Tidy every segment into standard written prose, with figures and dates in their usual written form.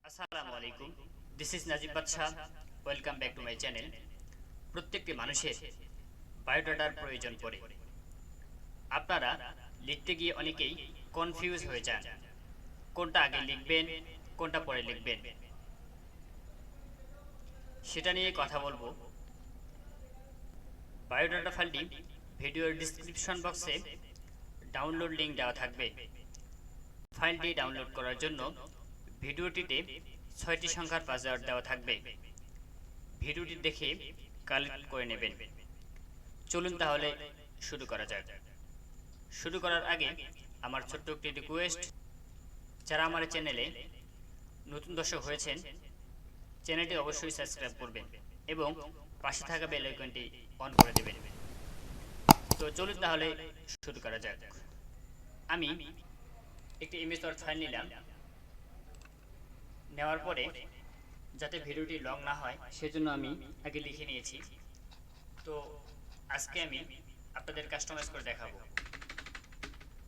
আসসালামু আলাইকুম, this is Nazim বাদশাহ। Welcome back to my channel. প্রত্যেকটি মানুষের বায়োডাটার প্রয়োজন পড়ে। আপনারা লিখতে গিয়ে অনেকেই কনফিউজ হয়ে যান, কোনটা আগে লিখবেন, কোনটা পরে লিখবেন, সেটা নিয়ে কথা বলবো। বায়োডাটা ফাইলটি ভিডিওর ডিসক্রিপশন বক্সে ডাউনলোড লিঙ্ক দেওয়া থাকবে। ফাইলটি ডাউনলোড করার জন্য ভিডিওটিতে 6টি সংখ্যার পাসওয়ার্ড দেওয়া থাকবে। ভিডিওটি দেখে কালেক্ট করে নেবেন। চলুন তাহলে শুরু করা যাক। শুরু করার আগে আমার ছোট্ট একটি রিকোয়েস্ট, যারা আমার চ্যানেলে নতুন দর্শক হয়েছেন চ্যানেলটি অবশ্যই সাবস্ক্রাইব করবেন এবং পাশে থাকা বেল আইকনটি অন করে দেবেন। তো চলুন তাহলে শুরু করা যাক। আমি একটি ইমেজ ফাইল নিলাম। নেওয়ার পরে যাতে ভিডিওটি লং না হয় সেজন্য আমি আগে লিখে নিয়েছি। তো আজকে আমি আপনাদের কাস্টমাইজ করে দেখাবো।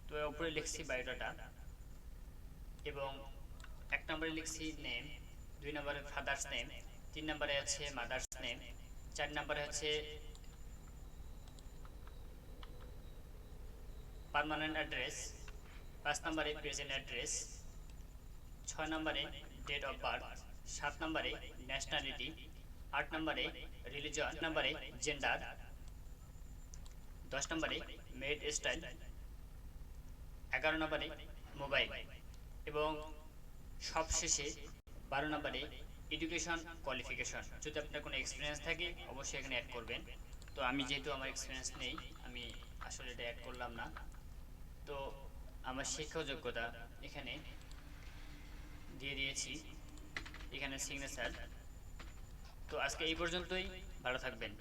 তো উপরে লিখছি বায়োডাটা এবং 1 নম্বরে লিখছি নেম, 2 নম্বরে ফাদার্স নেম, 3 নম্বরে আছে মাদার্স নেম, 4 নম্বরে হচ্ছে পার্মানেন্ট অ্যাড্রেস, 5 নম্বরে প্রেজেন্ট অ্যাড্রেস, 6 নম্বরে ডেট অফ বার্থ, 7 নম্বরে ন্যাশনালিটি, 8 নম্বরে রিলিজন, নম্বরে জেন্ডার, 10 নম্বরে মেড স্টাইল, 11 নম্বরে মোবাইল এবং সবশেষে 12 নম্বরে এডুকেশন কোয়ালিফিকেশন। যদি আপনার কোনো এক্সপিরিয়েন্স থাকে অবশ্যই এখানে অ্যাড করবেন। তো আমি যেহেতু আমার এক্সপিরিয়েন্স নেই, আমি আসলে এটা অ্যাড করলাম না। তো আমার শিক্ষা যোগ্যতা এখানে দিয়ে দিয়েছি, এখানে সিগনেচার। তো আজকে এই পর্যন্তই, ভালো থাকবেন।